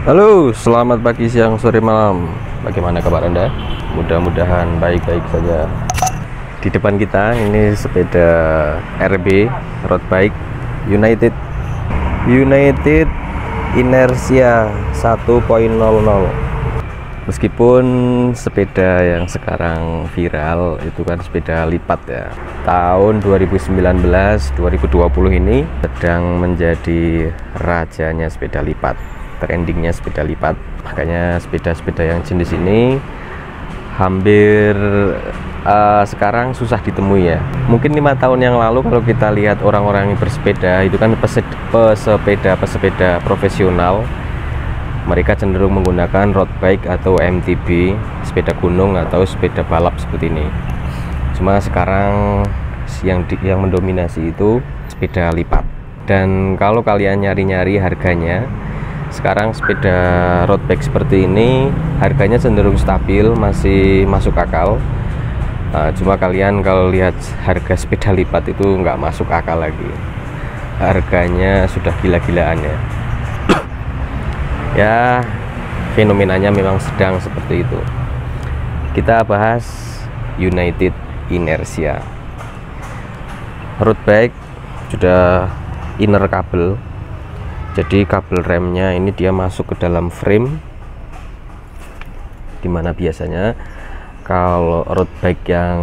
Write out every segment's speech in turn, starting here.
Halo, selamat pagi, siang, sore, malam. Bagaimana kabar Anda? Mudah-mudahan baik-baik saja. Di depan kita ini sepeda RB road bike United Inertia 1.00. Meskipun sepeda yang sekarang viral itu kan sepeda lipat ya. Tahun 2019-2020 ini sedang menjadi rajanya sepeda lipat, trendingnya sepeda lipat. Makanya sepeda-sepeda yang jenis ini hampir sekarang susah ditemui ya. Mungkin 5 tahun yang lalu kalau kita lihat orang-orang yang bersepeda itu kan pesepeda profesional, mereka cenderung menggunakan road bike atau MTB, sepeda gunung atau sepeda balap seperti ini. Cuma sekarang yang mendominasi itu sepeda lipat. Dan kalau kalian nyari-nyari harganya, sekarang sepeda road bike seperti ini harganya cenderung stabil, masih masuk akal. Cuma kalian kalau lihat harga sepeda lipat itu nggak masuk akal lagi. Harganya sudah gila-gilaan ya. Ya, fenomenanya memang sedang seperti itu. Kita bahas United Inertia road bike, sudah inner kabel. Jadi kabel remnya ini dia masuk ke dalam frame, dimana biasanya kalau road bike yang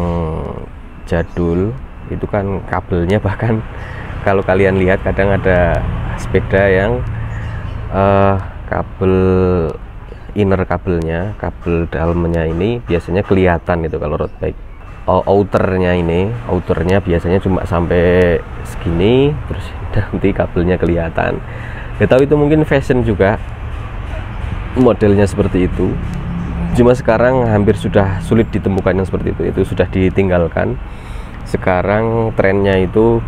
jadul itu kan kabelnya, bahkan kalau kalian lihat kadang ada sepeda yang kabel inner kabelnya, kabel dalamnya ini biasanya kelihatan itu kalau road bike. Outernya biasanya cuma sampai segini, terus nanti kabelnya kelihatan. Ya tahu itu mungkin fashion juga, modelnya seperti itu. Cuma sekarang hampir sudah sulit ditemukan yang seperti itu sudah ditinggalkan. Sekarang trennya itu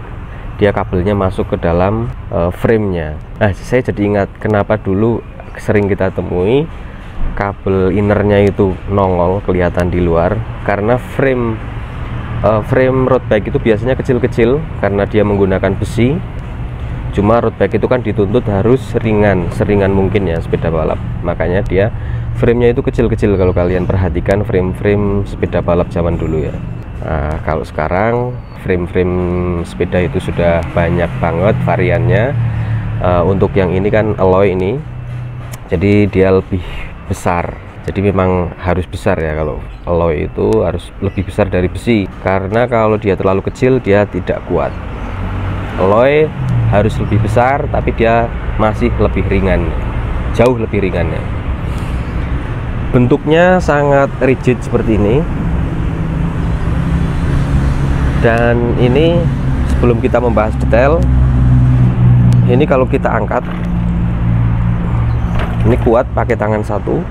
dia kabelnya masuk ke dalam frame-nya. Nah, saya jadi ingat kenapa dulu sering kita temui kabel innernya itu nongol kelihatan di luar, karena frame road bike itu biasanya kecil-kecil karena dia menggunakan besi. Cuma road bike itu kan dituntut harus seringan mungkin ya sepeda balap, makanya dia frame-nya itu kecil-kecil. Kalau kalian perhatikan frame-frame sepeda balap zaman dulu ya. Nah, kalau sekarang frame-frame sepeda itu sudah banyak banget variannya. Untuk yang ini kan alloy ini, jadi dia lebih besar. Jadi memang harus besar ya, kalau alloy itu harus lebih besar dari besi, karena kalau dia terlalu kecil dia tidak kuat. Alloy harus lebih besar tapi dia masih lebih ringan, jauh lebih ringan ya. Bentuknya sangat rigid seperti ini. Dan ini sebelum kita membahas detail, ini kalau kita angkat, ini kuat pakai tangan satu.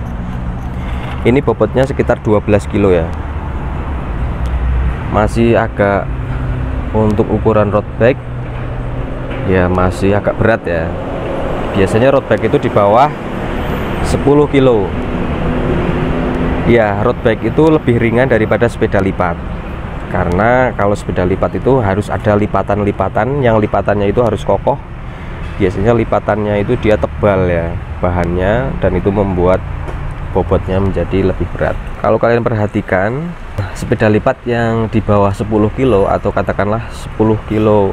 Ini bobotnya sekitar 12 kilo ya. Masih agak, untuk ukuran road bike ya masih agak berat ya. Biasanya road bike itu di bawah 10 kilo. Ya, road bike itu lebih ringan daripada sepeda lipat. Karena kalau sepeda lipat itu harus ada lipatan-lipatan, yang lipatannya itu harus kokoh. Biasanya lipatannya itu dia tebal ya bahannya, dan itu membuat bobotnya menjadi lebih berat. Kalau kalian perhatikan, sepeda lipat yang di bawah 10 kilo atau katakanlah 10 kilo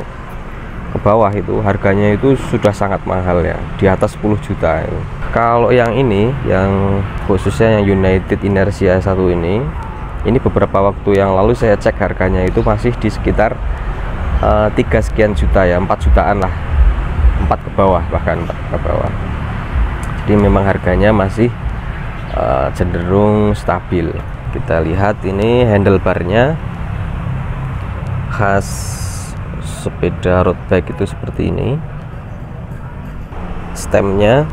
ke bawah itu harganya itu sudah sangat mahal ya, di atas 10 juta ya. Kalau yang ini, yang khususnya yang United Inertia 1 ini beberapa waktu yang lalu saya cek harganya itu masih di sekitar 3 sekian juta ya, 4 jutaan lah, 4 ke bawah, bahkan 4 ke bawah. Jadi memang harganya masih cenderung stabil. Kita lihat ini handlebarnya khas sepeda road bike itu seperti ini. Stemnya,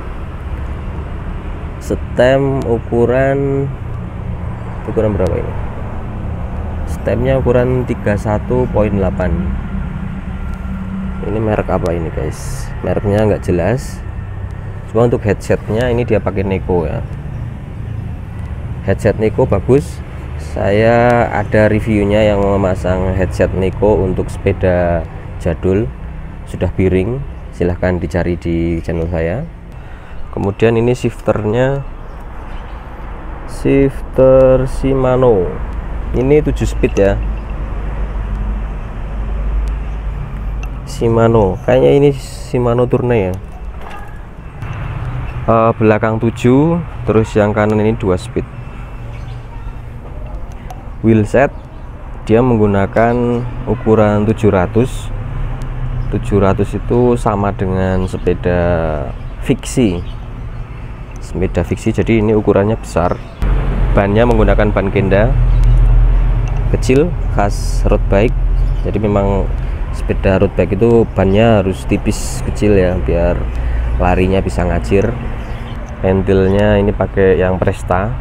stem ukuran berapa ini? Stemnya ukuran 31.8. Ini merek apa ini guys? Mereknya nggak jelas. Cuma untuk headsetnya ini dia pakai Neko ya. Headset Neko bagus. Saya ada reviewnya yang memasang headset Neko untuk sepeda jadul, sudah piring. Silahkan dicari di channel saya. Kemudian ini shifter Shimano, ini 7 speed ya, Shimano, kayaknya ini Shimano Tourney ya. Belakang 7, terus yang kanan ini 2 speed. Wheelset dia menggunakan ukuran 700 itu sama dengan sepeda fiksi, jadi ini ukurannya besar. Bannya menggunakan ban Kenda kecil khas road bike, jadi memang sepeda road bike itu bannya harus tipis kecil ya, biar larinya bisa ngacir. Handle-nya ini pakai yang Presta,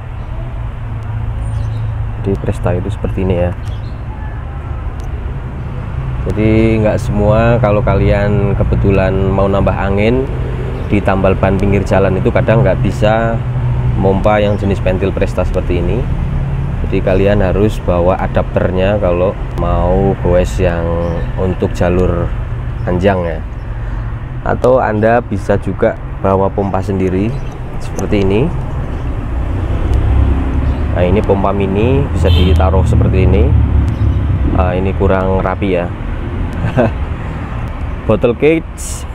jadi Presta itu seperti ini ya. Jadi nggak semua, kalau kalian kebetulan mau nambah angin di tambal ban pinggir jalan itu kadang nggak bisa mompa yang jenis pentil Presta seperti ini. Jadi kalian harus bawa adapternya kalau mau goes yang untuk jalur panjang ya. Atau Anda bisa juga bawa pompa sendiri seperti ini. Nah, ini pompa mini bisa ditaruh seperti ini. Ini kurang rapi ya. Bottle cage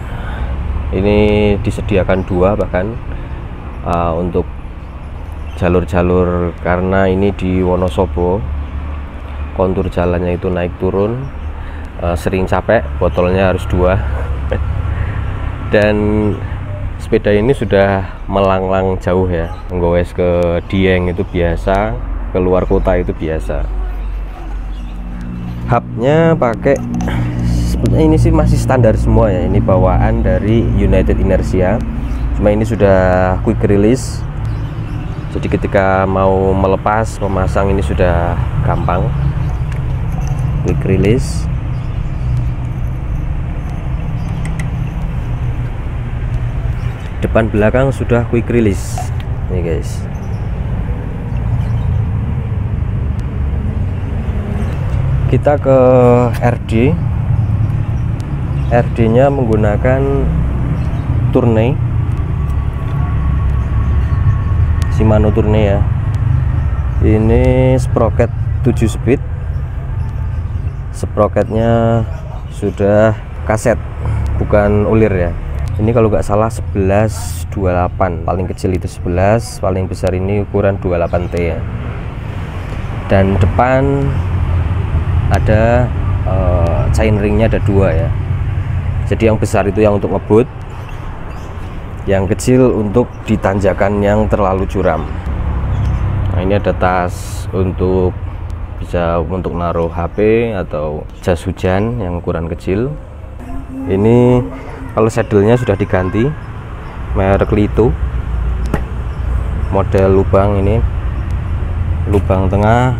ini disediakan 2 bahkan untuk jalur-jalur, karena ini di Wonosobo kontur jalannya itu naik turun, sering capek, botolnya harus 2. Dan sepeda ini sudah melanglang jauh ya, nggowes ke Dieng itu biasa, keluar kota itu biasa. Hubnya pakai, sebetulnya ini sih masih standar semua ya, ini bawaan dari United Inertia, cuma ini sudah quick release, jadi ketika mau melepas memasang ini sudah gampang, quick release. Depan belakang sudah quick release nih guys. Kita ke RD nya menggunakan Tourney, Shimano Tourney ya. Ini sprocket 7 speed, sprocketnya sudah kaset bukan ulir ya. Ini kalau nggak salah 1128, paling kecil itu 11, paling besar ini ukuran 28T ya. Dan depan ada chain ringnya ada 2 ya, jadi yang besar itu yang untuk ngebut, yang kecil untuk ditanjakan yang terlalu curam. Nah, ini ada tas untuk bisa untuk naruh HP atau jas hujan yang ukuran kecil. Ini kalau saddle-nya sudah diganti, merek Lito, model lubang, ini lubang tengah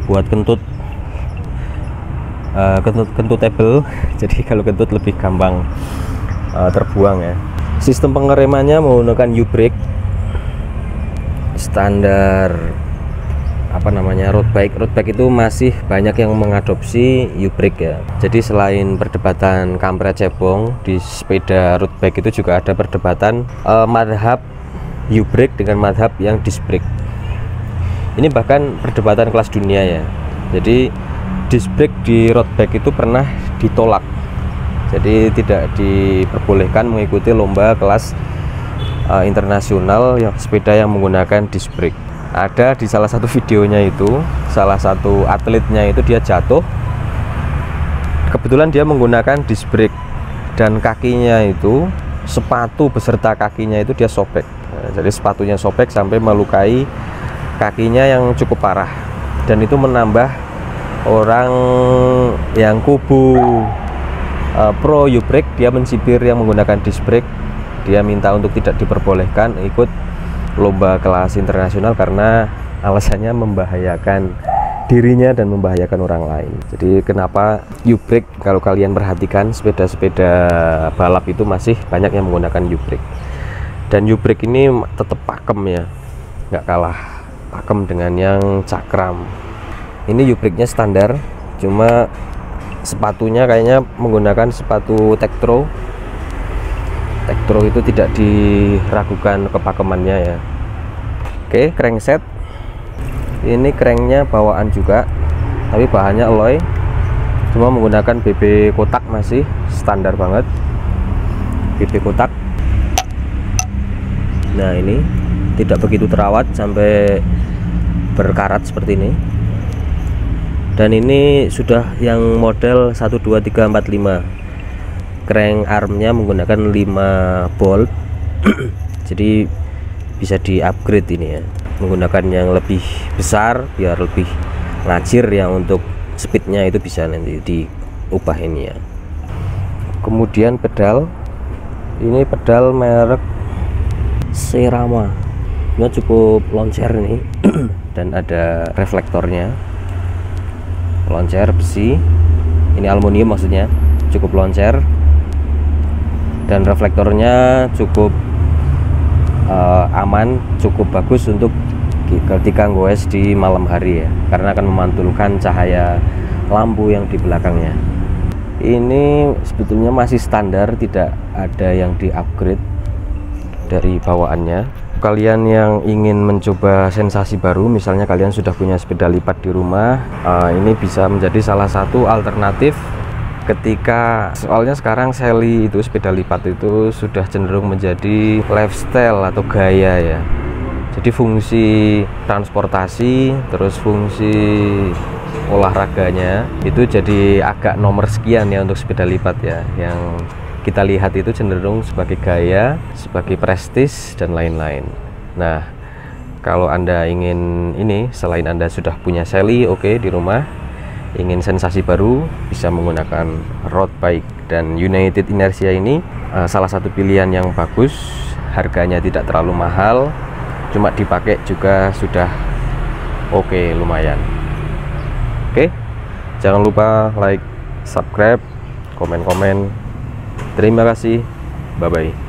buat kentut, kentutable, jadi kalau kentut lebih gampang terbuang ya. Sistem pengeremannya menggunakan U-brake standar road bike itu masih banyak yang mengadopsi U-brake ya. Jadi selain perdebatan kampret cebong, di sepeda road bike itu juga ada perdebatan madhab U-brake dengan madhab yang disc brake. Ini bahkan perdebatan kelas dunia ya. Jadi disc brake di road bike itu pernah ditolak, jadi tidak diperbolehkan mengikuti lomba kelas internasional yang sepeda yang menggunakan disc brake. Ada di salah satu videonya itu, salah satu atletnya itu dia jatuh, kebetulan dia menggunakan disc brake dan kakinya itu, sepatu beserta kakinya itu dia sobek. Nah, jadi sepatunya sobek sampai melukai kakinya yang cukup parah, dan itu menambah orang yang kubu pro U-brake, dia mencibir yang menggunakan disc brake. Dia minta untuk tidak diperbolehkan ikut lomba kelas internasional karena alasannya membahayakan dirinya dan membahayakan orang lain. Jadi kenapa U-brake, kalau kalian perhatikan sepeda-sepeda balap itu masih banyak yang menggunakan U-brake, dan U-brake ini tetap pakem ya, nggak kalah pakem dengan yang cakram. Ini U-brake-nya standar, cuma sepatunya kayaknya menggunakan sepatu Tektro Tektro itu tidak diragukan kepakemannya ya. Oke, crankset ini cranknya bawaan juga, tapi bahannya alloy, cuma menggunakan BB kotak, masih standar banget BB kotak. Nah, ini tidak begitu terawat sampai berkarat seperti ini. Dan ini sudah yang model 12345. Crank armnya menggunakan 5 bolt. Jadi bisa di upgrade ini ya, menggunakan yang lebih besar biar lebih ngacir ya, untuk speednya itu bisa nanti diubah ini ya. Kemudian pedal, ini pedal merek Serama, ini cukup loncer nih. Dan ada reflektornya, loncer besi, ini aluminium maksudnya, cukup loncer. Dan reflektornya cukup aman, cukup bagus untuk ketika goes di malam hari ya, karena akan memantulkan cahaya lampu yang di belakangnya. Ini sebetulnya masih standar, tidak ada yang di upgrade dari bawaannya. Kalian yang ingin mencoba sensasi baru, misalnya kalian sudah punya sepeda lipat di rumah, ini bisa menjadi salah satu alternatif. Ketika soalnya sekarang Sally itu, sepeda lipat itu sudah cenderung menjadi lifestyle atau gaya ya. Jadi fungsi transportasi terus fungsi olahraganya itu jadi agak nomor sekian ya untuk sepeda lipat ya. Yang kita lihat itu cenderung sebagai gaya, sebagai prestis dan lain-lain. Nah, kalau Anda ingin ini, selain Anda sudah punya Sally, oke, di rumah, ingin sensasi baru, bisa menggunakan road bike. Dan United Inertia ini salah satu pilihan yang bagus, harganya tidak terlalu mahal, cuma dipakai juga sudah oke, lumayan. Oke, jangan lupa like, subscribe, komen-komen. Terima kasih, bye bye.